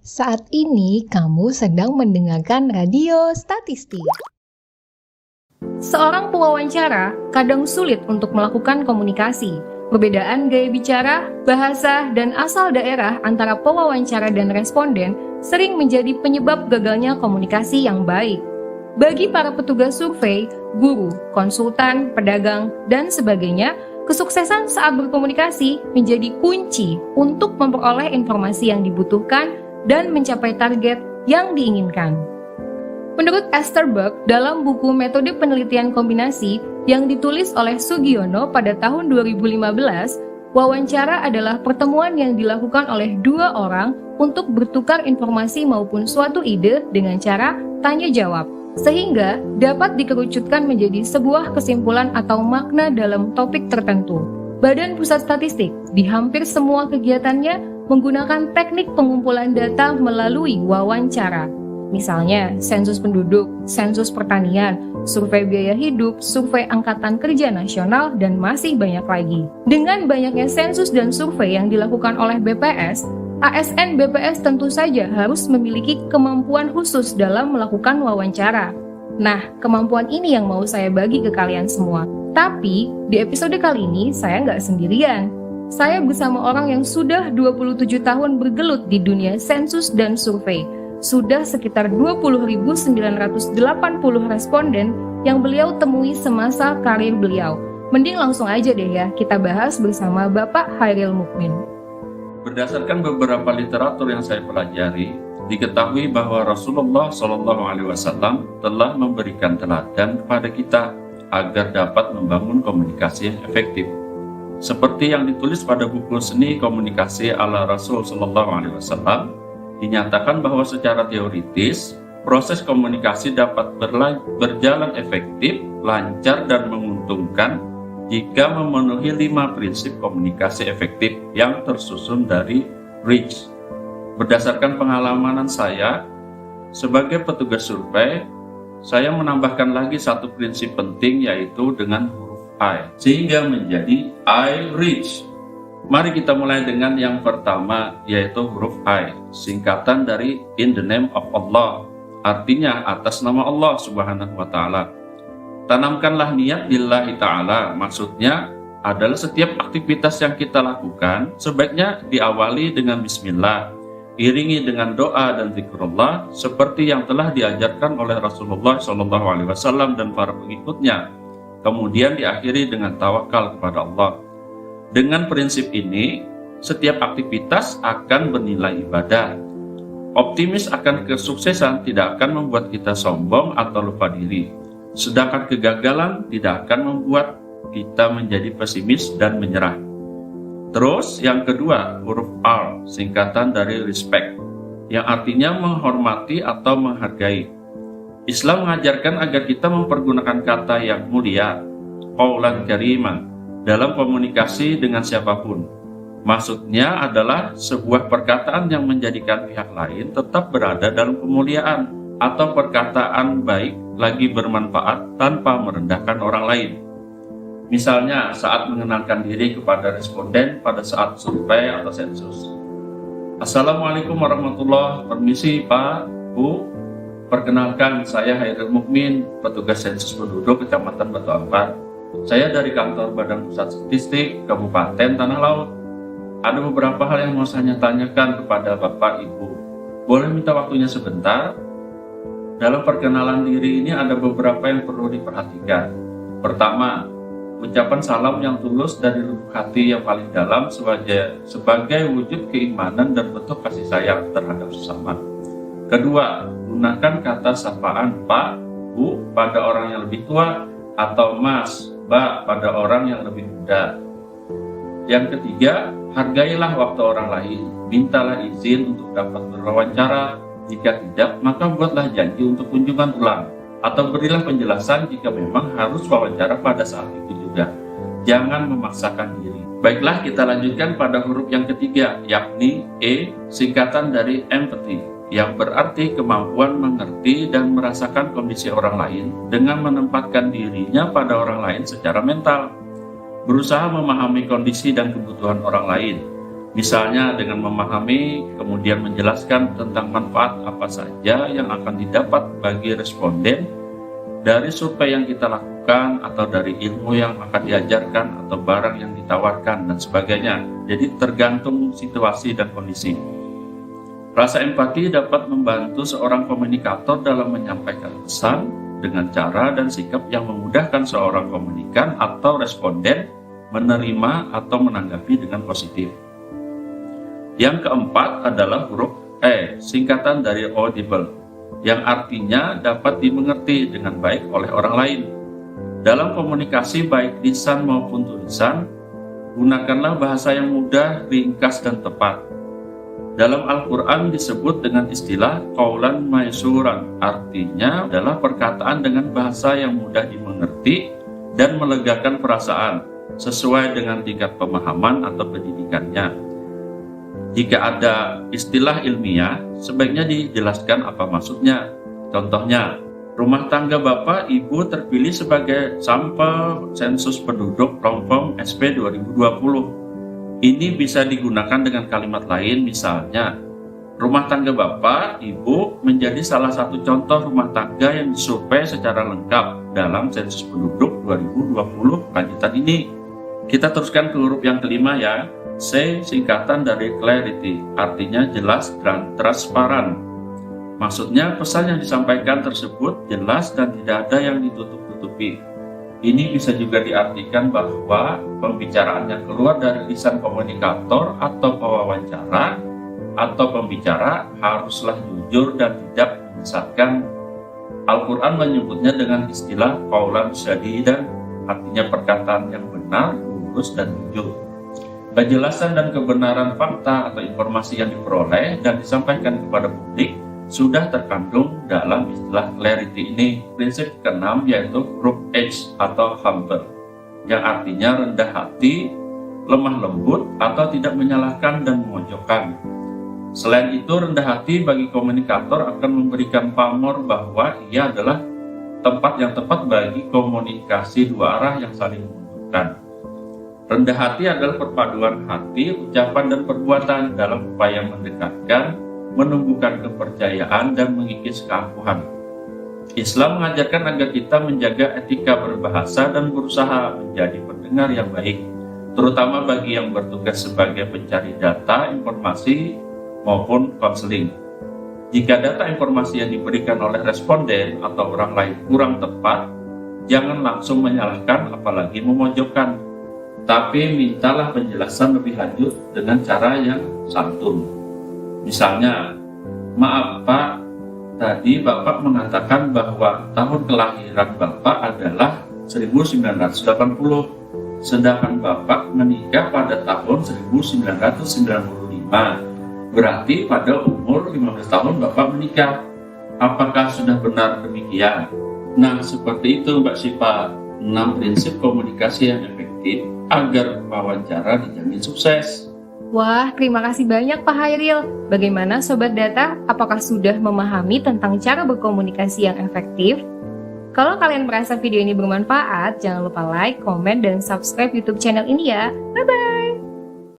Saat ini kamu sedang mendengarkan radio statistik. Seorang pewawancara kadang sulit untuk melakukan komunikasi. Perbedaan gaya bicara, bahasa, dan asal daerah antara pewawancara dan responden sering menjadi penyebab gagalnya komunikasi yang baik. Bagi para petugas survei, guru, konsultan, pedagang, dan sebagainya, kesuksesan saat berkomunikasi menjadi kunci untuk memperoleh informasi yang dibutuhkan dan mencapai target yang diinginkan. Menurut Esther Berg, dalam buku Metode Penelitian Kombinasi yang ditulis oleh Sugiono pada tahun 2015, wawancara adalah pertemuan yang dilakukan oleh dua orang untuk bertukar informasi maupun suatu ide dengan cara tanya-jawab, sehingga dapat dikerucutkan menjadi sebuah kesimpulan atau makna dalam topik tertentu. Badan Pusat Statistik di hampir semua kegiatannya menggunakan teknik pengumpulan data melalui wawancara. Misalnya, sensus penduduk, sensus pertanian, survei biaya hidup, survei angkatan kerja nasional, dan masih banyak lagi. Dengan banyaknya sensus dan survei yang dilakukan oleh BPS, ASN BPS tentu saja harus memiliki kemampuan khusus dalam melakukan wawancara. Nah, kemampuan ini yang mau saya bagi ke kalian semua. Tapi, di episode kali ini saya nggak sendirian. Saya bersama orang yang sudah 27 tahun bergelut di dunia sensus dan survei. Sudah sekitar 20.980 responden yang beliau temui semasa karir beliau. Mending langsung aja deh ya, kita bahas bersama Bapak Hairil Mukmin. Berdasarkan beberapa literatur yang saya pelajari, diketahui bahwa Rasulullah SAW telah memberikan teladan kepada kita agar dapat membangun komunikasi yang efektif. Seperti yang ditulis pada buku Seni Komunikasi ala Rasul SAW, dinyatakan bahwa secara teoritis, proses komunikasi dapat berjalan efektif, lancar, dan menguntungkan jika memenuhi 5 prinsip komunikasi efektif yang tersusun dari REACH. Berdasarkan pengalaman saya, sebagai petugas survei, saya menambahkan lagi satu prinsip penting, yaitu dengan huruf I, sehingga menjadi I-REACH. Mari kita mulai dengan yang pertama, yaitu huruf I, singkatan dari In the Name of Allah, artinya atas nama Allah Subhanahu wa Ta'ala. Tanamkanlah niat lillahi ta'ala, maksudnya adalah setiap aktivitas yang kita lakukan sebaiknya diawali dengan bismillah, iringi dengan doa dan zikrullah seperti yang telah diajarkan oleh Rasulullah SAW dan para pengikutnya, kemudian diakhiri dengan tawakal kepada Allah. Dengan prinsip ini, setiap aktivitas akan bernilai ibadah. Optimis akan kesuksesan tidak akan membuat kita sombong atau lupa diri. Sedangkan kegagalan tidak akan membuat kita menjadi pesimis dan menyerah. Terus yang kedua, huruf R, singkatan dari respect, yang artinya menghormati atau menghargai. Islam mengajarkan agar kita mempergunakan kata yang mulia, qaulan kariman, dalam komunikasi dengan siapapun. Maksudnya adalah sebuah perkataan yang menjadikan pihak lain tetap berada dalam kemuliaan, atau perkataan baik lagi bermanfaat tanpa merendahkan orang lain. Misalnya saat mengenalkan diri kepada responden pada saat survei atau sensus. Assalamualaikum warahmatullahi wabarakatuh. Permisi Pak, Bu. Perkenalkan, saya Hairil Mukmin, petugas sensus penduduk Kecamatan Batu Ampar. Saya dari kantor Badan Pusat Statistik Kabupaten Tanah Laut. Ada beberapa hal yang mau saya tanyakan kepada Bapak Ibu. Boleh minta waktunya sebentar? Dalam perkenalan diri ini ada beberapa yang perlu diperhatikan. Pertama, ucapan salam yang tulus dari lubuk hati yang paling dalam sebagai wujud keimanan dan bentuk kasih sayang terhadap sesama. Kedua, gunakan kata sapaan Pak, Bu pada orang yang lebih tua, atau Mas, Mbak pada orang yang lebih muda. Yang ketiga, hargailah waktu orang lain, mintalah izin untuk dapat berwawancara. Jika tidak, maka buatlah janji untuk kunjungan ulang, atau berilah penjelasan jika memang harus wawancara pada saat itu juga. Jangan memaksakan diri. Baiklah, kita lanjutkan pada huruf yang ketiga, yakni E, singkatan dari empathy, yang berarti kemampuan mengerti dan merasakan kondisi orang lain dengan menempatkan dirinya pada orang lain secara mental, berusaha memahami kondisi dan kebutuhan orang lain. Misalnya dengan memahami, kemudian menjelaskan tentang manfaat apa saja yang akan didapat bagi responden dari survei yang kita lakukan, atau dari ilmu yang akan diajarkan, atau barang yang ditawarkan, dan sebagainya. Jadi tergantung situasi dan kondisi. Rasa empati dapat membantu seorang komunikator dalam menyampaikan pesan dengan cara dan sikap yang memudahkan seorang komunikan atau responden menerima atau menanggapi dengan positif. Yang keempat adalah huruf E, singkatan dari audible, yang artinya dapat dimengerti dengan baik oleh orang lain. Dalam komunikasi baik lisan maupun tulisan, gunakanlah bahasa yang mudah, ringkas, dan tepat. Dalam Al-Quran disebut dengan istilah qaulan maisuran, artinya adalah perkataan dengan bahasa yang mudah dimengerti dan melegakan perasaan, sesuai dengan tingkat pemahaman atau pendidikannya. Jika ada istilah ilmiah, sebaiknya dijelaskan apa maksudnya. Contohnya, rumah tangga Bapak Ibu terpilih sebagai sampel sensus penduduk Pronfom SP 2020. Ini bisa digunakan dengan kalimat lain, misalnya, rumah tangga Bapak Ibu menjadi salah satu contoh rumah tangga yang disurvei secara lengkap dalam sensus penduduk 2020 lanjutan ini. Kita teruskan ke huruf yang kelima ya. C, singkatan dari clarity, artinya jelas dan transparan. Maksudnya pesan yang disampaikan tersebut jelas dan tidak ada yang ditutup-tutupi. Ini bisa juga diartikan bahwa pembicaraan yang keluar dari lisan komunikator atau pewawancara atau pembicara haruslah jujur dan tidak menyesatkan. Al-Quran menyebutnya dengan istilah qaulan sadidan, artinya perkataan yang benar, lurus, dan jujur. Kejelasan dan kebenaran fakta atau informasi yang diperoleh dan disampaikan kepada publik sudah terkandung dalam istilah clarity ini. Prinsip keenam yaitu huruf H atau humble, yang artinya rendah hati, lemah lembut, atau tidak menyalahkan dan memojokkan. Selain itu, rendah hati bagi komunikator akan memberikan pamor bahwa ia adalah tempat yang tepat bagi komunikasi dua arah yang saling menguntungkan. Rendah hati adalah perpaduan hati, ucapan, dan perbuatan dalam upaya mendekatkan, menumbuhkan kepercayaan, dan mengikis keangkuhan. Islam mengajarkan agar kita menjaga etika berbahasa dan berusaha menjadi pendengar yang baik, terutama bagi yang bertugas sebagai pencari data, informasi, maupun konseling. Jika data informasi yang diberikan oleh responden atau orang lain kurang tepat, jangan langsung menyalahkan apalagi memojokkan. Tapi mintalah penjelasan lebih lanjut dengan cara yang santun. Misalnya, maaf Pak, tadi Bapak mengatakan bahwa tahun kelahiran Bapak adalah 1980, sedangkan Bapak menikah pada tahun 1995. Berarti pada umur 15 tahun Bapak menikah. Apakah sudah benar demikian? Nah, seperti itu Mbak Syifa, 6 prinsip komunikasi yang efektif agar wawancara dijamin sukses. Wah, terima kasih banyak Pak Hairil. Bagaimana Sobat Data? Apakah sudah memahami tentang cara berkomunikasi yang efektif? Kalau kalian merasa video ini bermanfaat, jangan lupa like, komen, dan subscribe YouTube channel ini ya. Bye-bye!